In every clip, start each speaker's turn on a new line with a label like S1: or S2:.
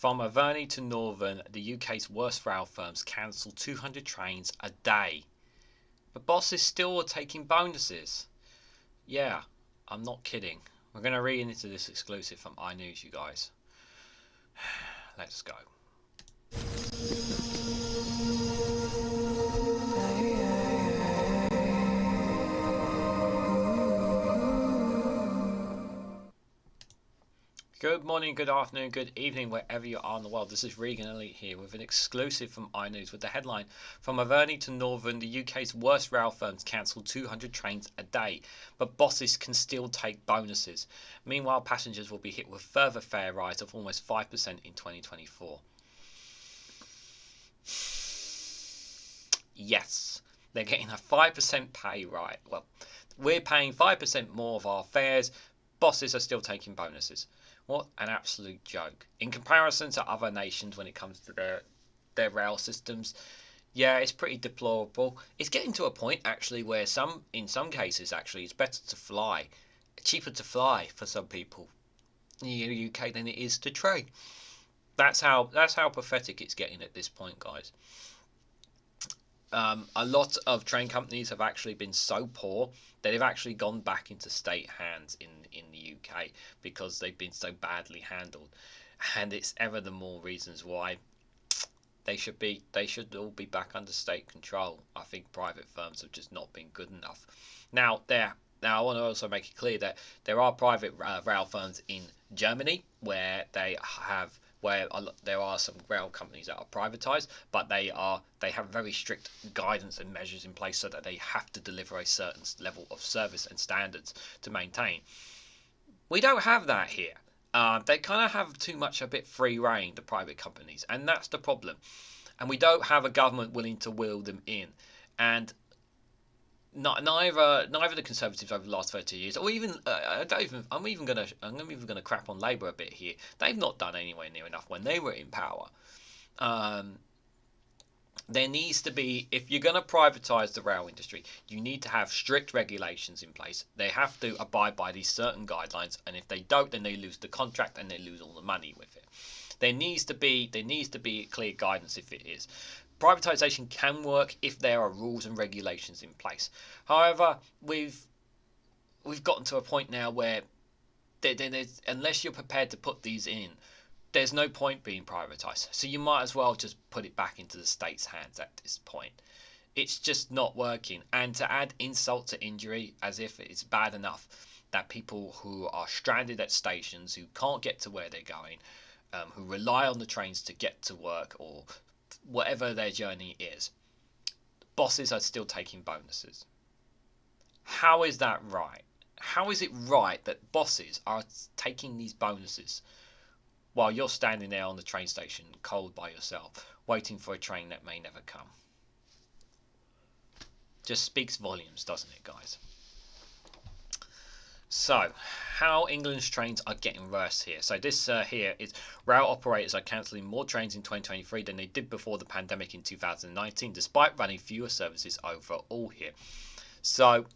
S1: From Avanti to Northern, the UK's worst rail firms cancel 200 trains a day. But bosses still are taking bonuses. Yeah, I'm not kidding. We're going to read into this exclusive from iNews, you guys. Let's go. Good morning, good afternoon, good evening, wherever you are in the world. This is REGANELITE here with an exclusive from iNews with the headline: From Avanti to Northern, the UK's worst rail firms cancel 200 trains a day, but bosses can still take bonuses. Meanwhile, passengers will be hit with further fare rise of almost 5% in 2024. Yes, they're getting a 5% pay rise. Well, we're paying 5% more of our fares. Bosses are still taking bonuses. What an absolute joke. In comparison to other nations when it comes to their rail systems, yeah, it's pretty deplorable. It's getting to a point actually where in some cases actually it's better to fly, cheaper to fly for some people in the UK than it is to train. That's how pathetic it's getting at this point, guys. A lot of train companies have actually been so poor that they've actually gone back into state hands in the UK because they've been so badly handled, and it's ever the more reasons why they should all be back under state control. I think private firms have just not been good enough. Now I want to also make it clear that there are private rail firms in Germany where there are some rail companies that are privatized, but they have very strict guidance and measures in place so that they have to deliver a certain level of service and standards to maintain. We don't have that here. They kind of have a bit free reign, the private companies, and that's the problem. And we don't have a government willing to wheel them in. And neither the Conservatives over the last 30 years, or even I'm even gonna crap on Labour a bit here. They've not done anywhere near enough when they were in power. There needs to be, if you're going to privatise the rail industry, you need to have strict regulations in place. They have to abide by these certain guidelines, and if they don't, then they lose the contract and they lose all the money with it. There needs to be clear guidance if it is. Privatisation can work if there are rules and regulations in place. However, we've gotten to a point now where unless you're prepared to put these in, there's no point being privatised. So you might as well just put it back into the state's hands at this point. It's just not working. And to add insult to injury, as if it's bad enough that people who are stranded at stations, who can't get to where they're going, who rely on the trains to get to work or whatever their journey is, bosses are still taking bonuses. How is that right? How is it right that bosses are taking these bonuses while you're standing there on the train station cold by yourself, waiting for a train that may never come? Just speaks volumes, doesn't it, guys? So, how England's trains are getting worse here. So this here is rail operators are cancelling more trains in 2023 than they did before the pandemic in 2019, despite running fewer services overall here. So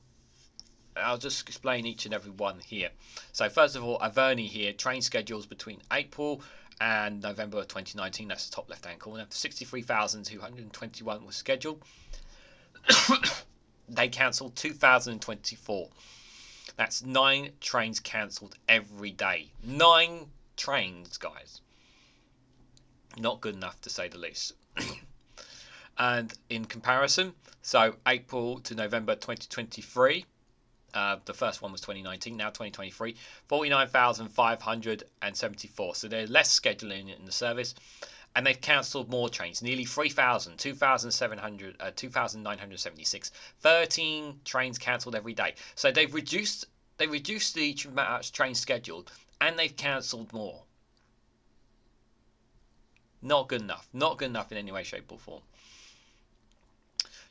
S1: I'll just explain each and every one here. So first of all, Avanti here, train schedules between April and November of 2019, that's the top left hand corner, 63,221 was scheduled. They cancelled 2,024. That's 9 trains cancelled every day. 9 trains, guys. Not good enough, to say the least. And in comparison, so April to November 2023, the first one was 2019, now 2023, 49,574. So there's less scheduling in the service, and they've cancelled more trains, nearly 3,000, 2,976, 13 trains cancelled every day. So they've reduced the amount of trains scheduled, and they've cancelled more. Not good enough. Not good enough in any way, shape, or form.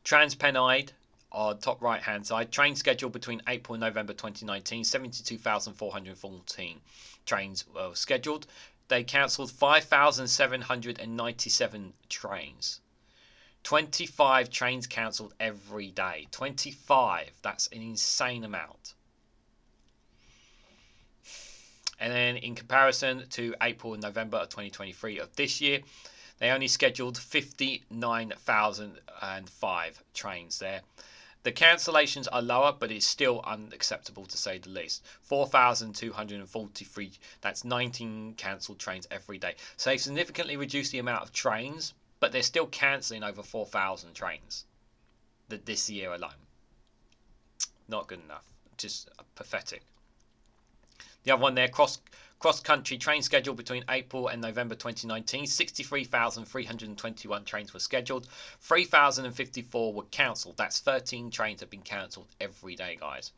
S1: TransPennine, on top right hand side, train schedule between April and November 2019, 72,414 trains were scheduled. They cancelled 5,797 trains. 25 trains cancelled every day. 25. That's an insane amount. And then in comparison to April and November of 2023 of this year, they only scheduled 59,005 trains there. The cancellations are lower, but it's still unacceptable to say the least. 4,243, that's 19 cancelled trains every day. So they've significantly reduced the amount of trains, but they're still cancelling over 4,000 trains this year alone. Not good enough. Just pathetic. The other one there, cross-country train schedule between April and November 2019, 63,321 trains were scheduled. 3,054 were cancelled. That's 13 trains have been cancelled every day, guys.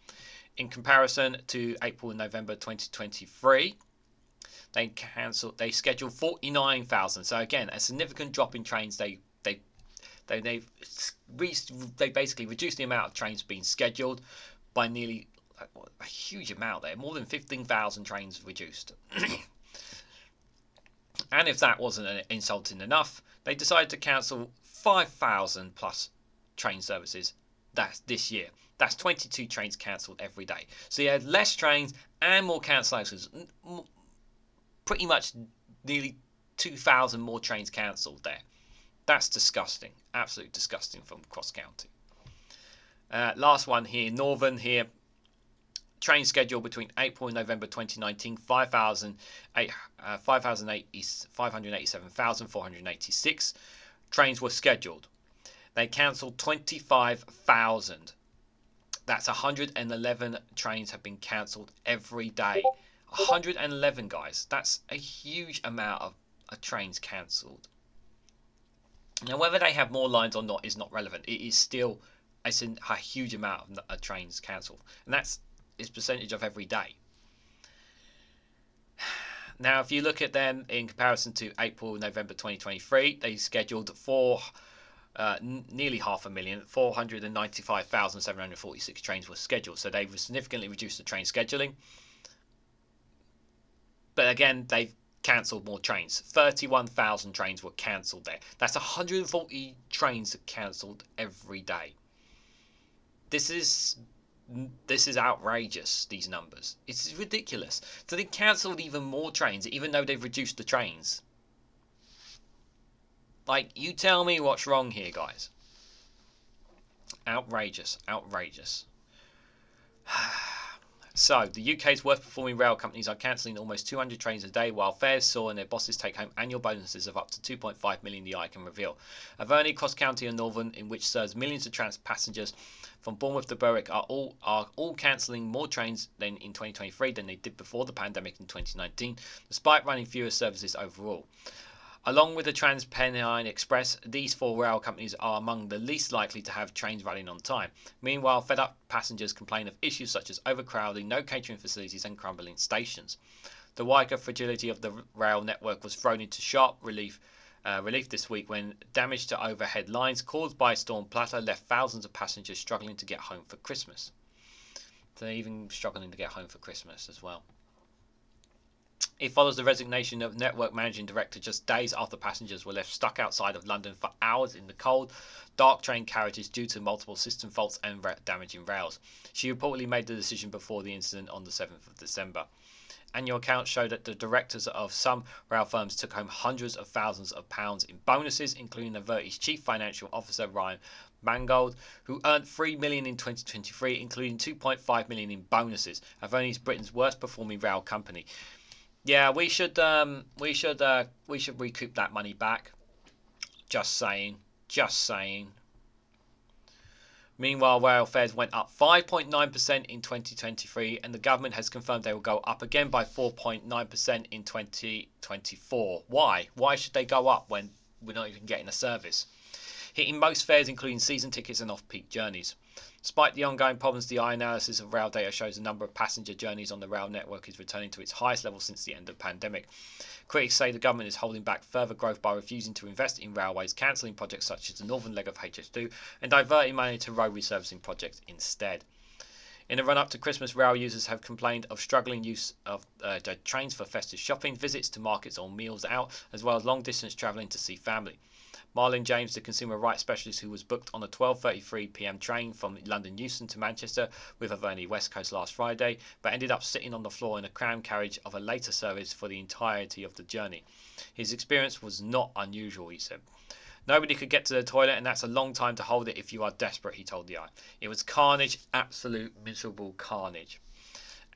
S1: In comparison to April and November 2023, they scheduled 49,000. So again, a significant drop in trains. They basically reduced the amount of trains being scheduled by nearly a huge amount there, more than 15,000 trains reduced. And if that wasn't insulting enough, they decided to cancel 5,000 plus train services this year. That's 22 trains cancelled every day. So you had less trains and more cancellations. Pretty much nearly 2,000 more trains cancelled there. That's disgusting. Absolutely disgusting from Cross County. Last one here, Northern here. Train schedule between April and November 2019, 587,486 trains were scheduled. They cancelled 25,000. That's 111 trains have been cancelled every day. 111, guys. That's a huge amount of trains cancelled. Now, whether they have more lines or not is not relevant. It is still a huge amount of trains cancelled. And that's its percentage of every day. Now, if you look at them in comparison to April, November 2023, they scheduled nearly 500,000, 495,746 trains were scheduled. So they've significantly reduced the train scheduling. But again, they've cancelled more trains. 31,000 trains were cancelled there. That's 140 trains cancelled every day. This is outrageous, these numbers. It's ridiculous. So they cancelled even more trains, even though they've reduced the trains. Like, you tell me what's wrong here, guys. Outrageous. Outrageous. So, the UK's worst performing rail companies are cancelling almost 200 trains a day, while fares soar and their bosses take home annual bonuses of up to 2.5 million, the eye can reveal. Avanti, CrossCountry and Northern, in which serves millions of passengers from Bournemouth to Berwick, are all cancelling more trains in 2023 than they did before the pandemic in 2019, despite running fewer services overall. Along with the TransPennine Express, these four rail companies are among the least likely to have trains running on time. Meanwhile, fed-up passengers complain of issues such as overcrowding, no catering facilities and crumbling stations. The wider fragility of the rail network was thrown into sharp relief this week when damage to overhead lines caused by Storm Pia left thousands of passengers struggling to get home for Christmas. They're even struggling to get home for Christmas as well. It follows the resignation of network managing director just days after passengers were left stuck outside of London for hours in the cold, dark train carriages due to multiple system faults and damaging rails. She reportedly made the decision before the incident on the 7th of December. Annual accounts show that the directors of some rail firms took home hundreds of thousands of pounds in bonuses, including Avanti's chief financial officer Ryan Mangold, who earned $3 million in 2023, including $2.5 million in bonuses. Avanti's Britain's worst performing rail company. Yeah, we should recoup that money back. Just saying. Meanwhile, rail fares went up 5.9% in 2023, and the government has confirmed they will go up again by 4.9% in 2024. Why? Why should they go up when we're not even getting a service? Hitting most fares, including season tickets and off-peak journeys. Despite the ongoing problems, the eye analysis of rail data shows the number of passenger journeys on the rail network is returning to its highest level since the end of the pandemic. Critics say the government is holding back further growth by refusing to invest in railways, cancelling projects such as the northern leg of HS2 and diverting money to road resurfacing projects instead. In the run-up to Christmas, rail users have complained of struggling use of trains for festive shopping, visits to markets or meals out, as well as long-distance travelling to see family. Marlon James, the consumer rights specialist who was booked on a 12:33 p.m. train from London Euston to Manchester with Avanti West Coast last Friday, but ended up sitting on the floor in a cram carriage of a later service for the entirety of the journey. His experience was not unusual, he said. Nobody could get to the toilet, and that's a long time to hold it if you are desperate, he told the Eye. It was carnage, absolute miserable carnage.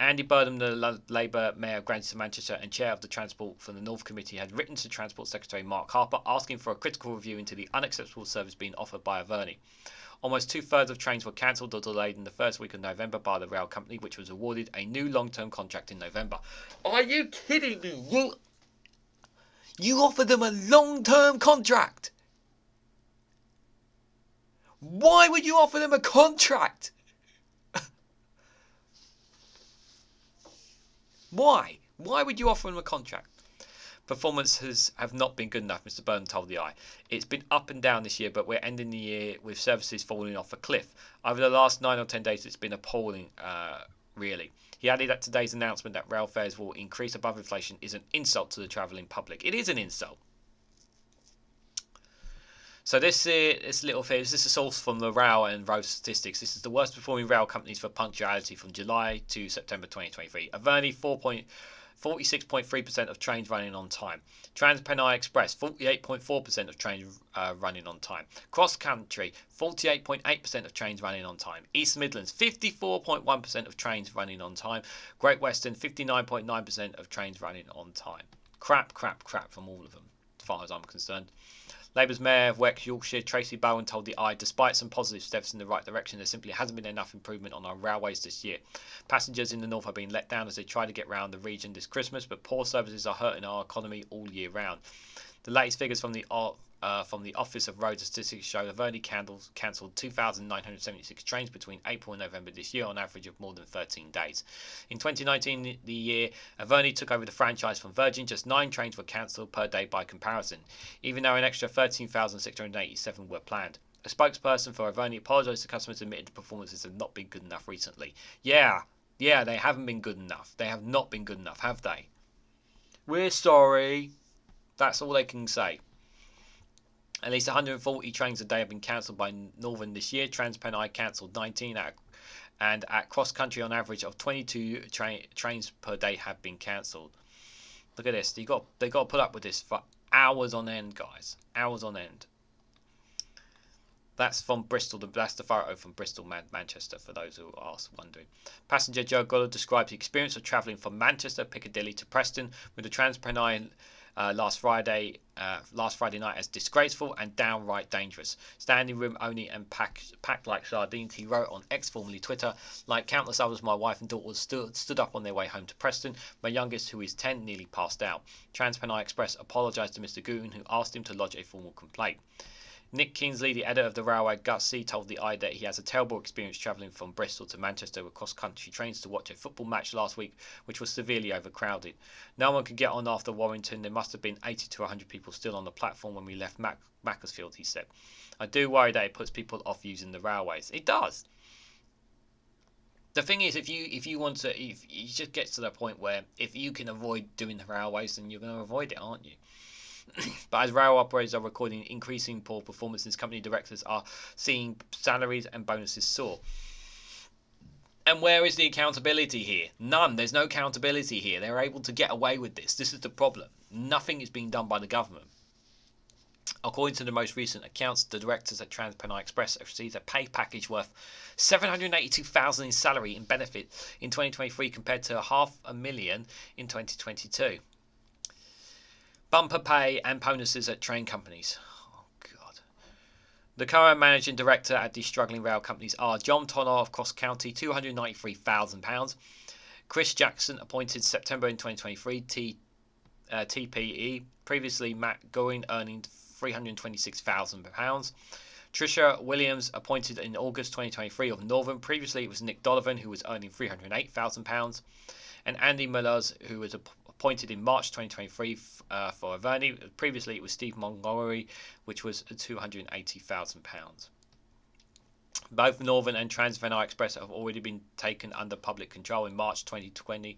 S1: Andy Burdham, the Labour Mayor of Greater Manchester and Chair of the Transport for the North Committee, had written to Transport Secretary Mark Harper asking for a critical review into the unacceptable service being offered by Avanti. Almost two-thirds of trains were cancelled or delayed in the first week of November by the rail company, which was awarded a new long-term contract in November. Are you kidding me? You offered them a long-term contract? Why would you offer them a contract? Why? Why would you offer them a contract? Performances have not been good enough, Mr. Byrne told the Eye. It's been up and down this year, but we're ending the year with services falling off a cliff. Over the last 9 or 10 days, it's been appalling, really. He added that today's announcement that rail fares will increase above inflation is an insult to the travelling public. It is an insult. So this little thing, this is a source from the rail and road statistics. This is the worst performing rail companies for punctuality from July to September 2023. Avanti 46.3% of trains running on time. TransPennine Express 48.4% of trains running on time. CrossCountry 48.8% of trains running on time. East Midlands 54.1% of trains running on time. Great Western 59.9% of trains running on time. Crap from all of them, as far as I'm concerned. Labour's Mayor of Weck, Yorkshire, Tracy Bowen, told the Eye, despite some positive steps in the right direction, there simply hasn't been enough improvement on our railways this year. Passengers in the north are being let down as they try to get round the region this Christmas, but poor services are hurting our economy all year round. The latest figures from the Office of Road Statistics show that Avanti cancelled 2,976 trains between April and November this year, on average of more than 13 days. In 2019, the year Avanti took over the franchise from Virgin, just 9 trains were cancelled per day by comparison, even though an extra 13,687 were planned. A spokesperson for Avanti apologised to customers, admitted the performances have not been good enough recently. Yeah, they haven't been good enough. They have not been good enough, have they? We're sorry. That's all they can say. At least 140 trains a day have been cancelled by Northern this year. TransPennine cancelled 19, and at CrossCountry on average of 22 trains per day have been cancelled. Look at this. They got to put up with this for hours on end, guys. Hours on end. That's from Bristol. That's the photo from Bristol, Manchester, for those who are wondering. Passenger Joe Goddard described the experience of travelling from Manchester, Piccadilly to Preston with the TransPennine last Friday night as disgraceful and downright dangerous. Standing room only and packed like sardines, he wrote on X, formerly Twitter. Like countless others, my wife and daughter stood up on their way home to Preston. My youngest, who is 10, nearly passed out. TransPennine Express apologised to Mr. Gooten, who asked him to lodge a formal complaint. Nick Kingsley, the editor of the railway Gutsy, told the Eye that he has a terrible experience travelling from Bristol to Manchester with cross-country trains to watch a football match last week, which was severely overcrowded. No one could get on after Warrington. There must have been 80 to 100 people still on the platform when we left Macclesfield, he said. I do worry that it puts people off using the railways. It does. The thing is, if you just get to the point where if you can avoid doing the railways, then you're going to avoid it, aren't you? But as rail operators are recording increasing poor performances, company directors are seeing salaries and bonuses soar. And where is the accountability here? None. There's no accountability here. They're able to get away with this. This is the problem. Nothing is being done by the government. According to the most recent accounts, the directors at TransPennine Express received a pay package worth $782,000 in salary and benefit in 2023 compared to $500,000 in 2022. Bumper pay and bonuses at train companies. Oh, God. The current managing director at these struggling rail companies are John Tonner of Cross County, £293,000. Chris Jackson, appointed September in 2023, TPE. Previously, Matt Goin, earning £326,000. Tricia Williams, appointed in August 2023 of Northern. Previously, it was Nick Donovan, who was earning £308,000. And Andy Mullers, who was appointed in March 2023 for Avanti. Previously, it was Steve Montgomery, which was £280,000. Both Northern and TransPennine Express have already been taken under public control in March 2020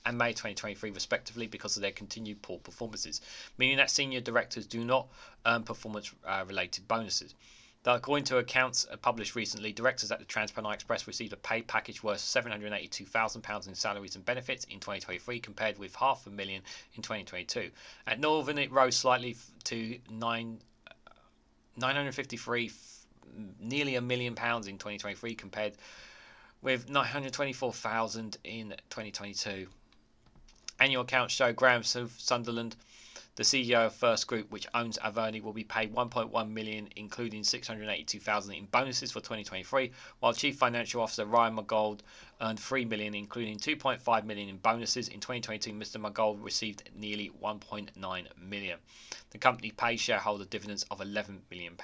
S1: and May 2023 respectively because of their continued poor performances, meaning that senior directors do not earn performance related bonuses. Though according to accounts published recently, directors at the TransPennine Express received a pay package worth £782,000 in salaries and benefits in 2023 compared with £500,000 in 2022. At Northern it rose slightly to 953, nearly £1 million in 2023 compared with 924,000 in 2022. Annual accounts show Graham Sunderland, the CEO of First Group, which owns Avanti, will be paid $1.1 million, including $682,000 in bonuses for 2023, while Chief Financial Officer Ryan Mangold earned $3 million, including $2.5 million in bonuses. In 2022, Mr. Mangold received nearly $1.9 million. The company pays shareholder dividends of £11 million.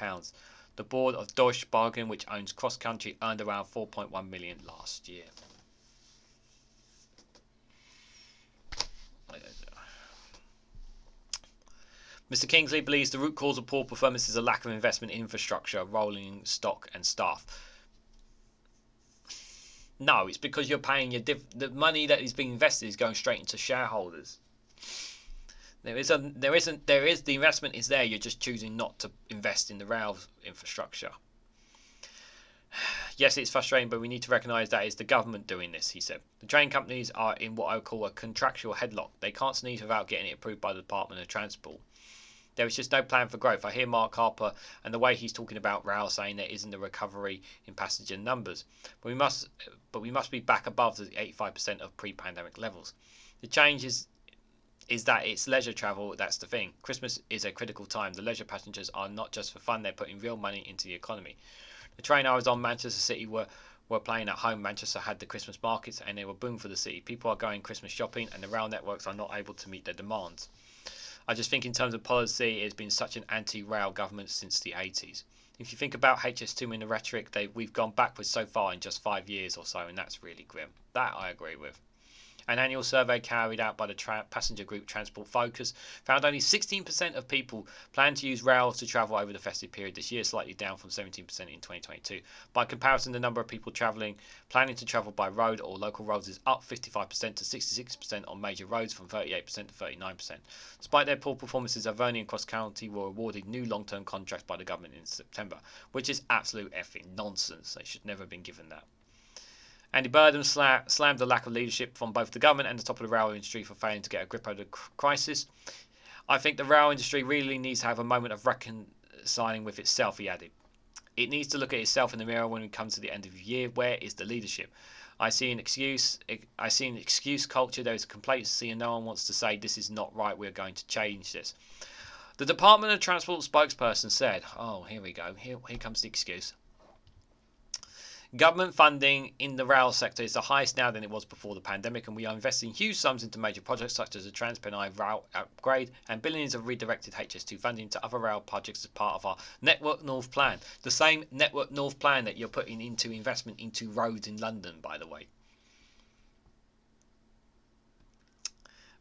S1: The board of Deutsche Bargain, which owns CrossCountry, earned around $4.1 million last year. Mr. Kingsley believes the root cause of poor performance is a lack of investment in infrastructure, rolling stock and staff. No, it's because you're paying the money that is being invested is going straight into shareholders. The investment is there. You're just choosing not to invest in the rail infrastructure. Yes, it's frustrating, but we need to recognise that it's the government doing this, he said. The train companies are in what I would call a contractual headlock. They can't sneeze without getting it approved by the Department of Transport. There is just no plan for growth. I hear Mark Harper and the way he's talking about rail saying there isn't a recovery in passenger numbers. But we must be back above the 85% of pre-pandemic levels. The change is that it's leisure travel, that's the thing. Christmas is a critical time. The leisure passengers are not just for fun, they're putting real money into the economy. The train I was on, Manchester City, were playing at home. Manchester had the Christmas markets and they were boom for the city. People are going Christmas shopping and the rail networks are not able to meet their demands. I just think in terms of policy, it's been such an anti-rail government since the 80s. If you think about HS2 in the rhetoric, we've gone backwards so far in just 5 years or so, and that's really grim. That I agree with. An annual survey carried out by the passenger group Transport Focus found only 16% of people plan to use rail to travel over the festive period this year, slightly down from 17% in 2022. By comparison, the number of people planning to travel by road or local roads is up 55% to 66% on major roads from 38% to 39%. Despite their poor performances, Avanti and CrossCountry were awarded new long-term contracts by the government in September, which is absolute effing nonsense. They should never have been given that. Andy Burdham slammed the lack of leadership from both the government and the top of the rail industry for failing to get a grip over the crisis. I think the rail industry really needs to have a moment of reconciling with itself, he added. It needs to look at itself in the mirror when it comes to the end of the year. Where is the leadership? I see an excuse culture. There is a complacency and no one wants to say this is not right, we're going to change this. The Department of Transport spokesperson said, oh, here we go, here comes the excuse. Government funding in the rail sector is the highest now than it was before the pandemic, and we are investing huge sums into major projects such as the TransPennine rail upgrade and billions of redirected HS2 funding to other rail projects as part of our Network North plan. The same Network North plan that you're putting into investment into roads in London, by the way.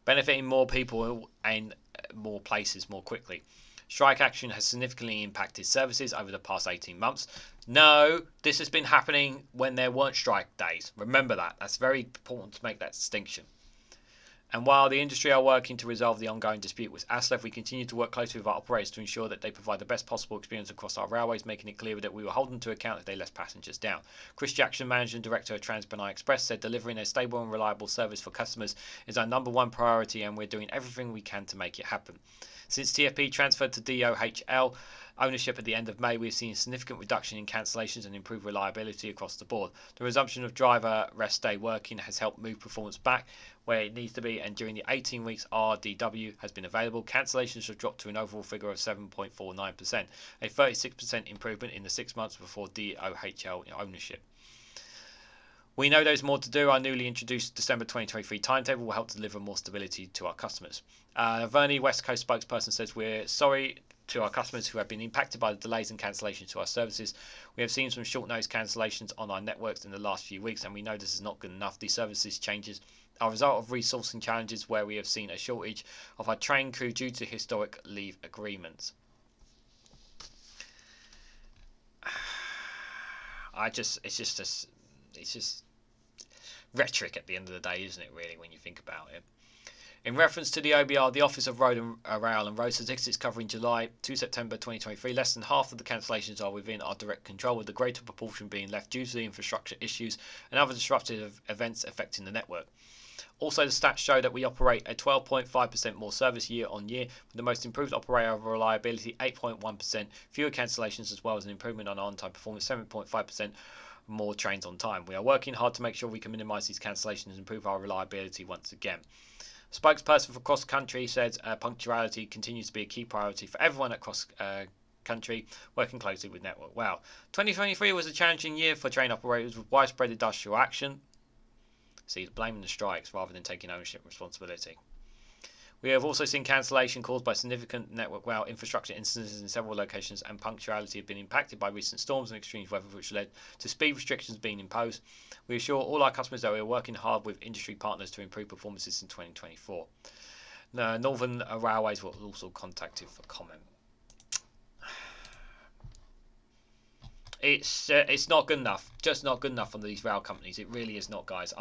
S1: Benefiting more people and more places more quickly. Strike action has significantly impacted services over the past 18 months. No, this has been happening when there weren't strike days. Remember that. That's very important to make that distinction. And while the industry are working to resolve the ongoing dispute with ASLEF, we continue to work closely with our operators to ensure that they provide the best possible experience across our railways, making it clear that we will hold them to account if they let passengers down. Chris Jackson, Managing Director of TransPennine Express, said delivering a stable and reliable service for customers is our number one priority and we're doing everything we can to make it happen. Since TFP transferred to DOHL ownership at the end of May, we've seen a significant reduction in cancellations and improved reliability across the board. The resumption of driver rest day working has helped move performance back where it needs to be, and during the 18 weeks RDW has been available, cancellations have dropped to an overall figure of 7.49%, a 36% improvement in the 6 months before DOHL ownership. We know there's more to do. Our newly introduced December 2023 timetable will help deliver more stability to our customers. Vernie West Coast spokesperson says, we're sorry to our customers who have been impacted by the delays and cancellations to our services. We have seen some short-notice cancellations on our networks in the last few weeks and we know this is not good enough. These services changes are a result of resourcing challenges where we have seen a shortage of our train crew due to historic leave agreements. it's just rhetoric at the end of the day, isn't it? Really, when you think about it. In reference to the OBR, the Office of Road and Rail and Road Statistics covering July to September 2023, less than half of the cancellations are within our direct control, with the greater proportion being left due to the infrastructure issues and other disruptive events affecting the network. Also, the stats show that we operate a 12.5% more service year on year, with the most improved operator reliability 8.1%, fewer cancellations, as well as an improvement on on-time performance 7.5%. More trains on time. We are working hard to make sure we can minimise these cancellations and improve our reliability once again. Spokesperson for CrossCountry said punctuality continues to be a key priority for everyone at CrossCountry, working closely with Network. Wow. 2023 was a challenging year for train operators with widespread industrial action. See, blaming the strikes rather than taking ownership responsibility. We have also seen cancellation caused by significant Network Rail infrastructure incidents in several locations, and punctuality have been impacted by recent storms and extreme weather, which led to speed restrictions being imposed. We assure all our customers that we are working hard with industry partners to improve performances in 2024. The Northern Railways were also contacted for comment. It's not good enough, just not good enough on these rail companies. It really is not, guys.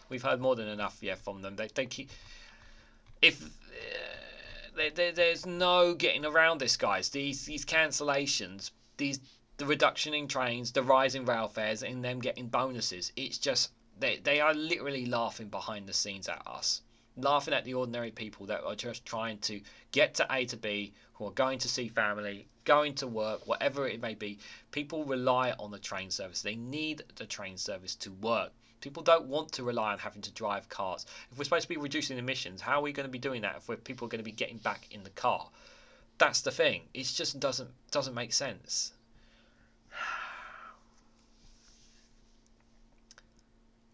S1: We've heard more than enough, from them. They keep. There's no getting around this, guys. These cancellations, the reduction in trains, the rise in rail fares, and them getting bonuses. It's just they are literally laughing behind the scenes at us, laughing at the ordinary people that are just trying to get to A to B, who are going to see family, going to work, whatever it may be. People rely on the train service. They need the train service to work. People don't want to rely on having to drive cars. If we're supposed to be reducing emissions, how are we going to be doing that if people are going to be getting back in the car? That's the thing. It just doesn't make sense.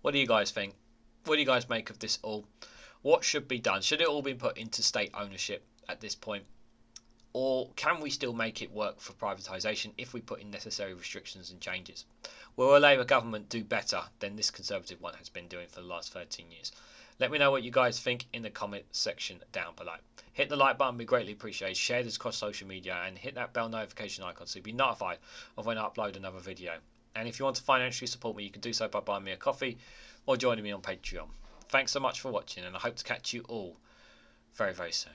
S1: What do you guys think? What do you guys make of this all? What should be done? Should it all be put into state ownership at this point? Or can we still make it work for privatisation if we put in necessary restrictions and changes? Will a Labour government do better than this Conservative one has been doing for the last 13 years? Let me know what you guys think in the comment section down below. Hit the like button, we greatly appreciate. Share this across social media and hit that bell notification icon so you'll be notified of when I upload another video. And if you want to financially support me, you can do so by buying me a coffee or joining me on Patreon. Thanks so much for watching, and I hope to catch you all very, very soon.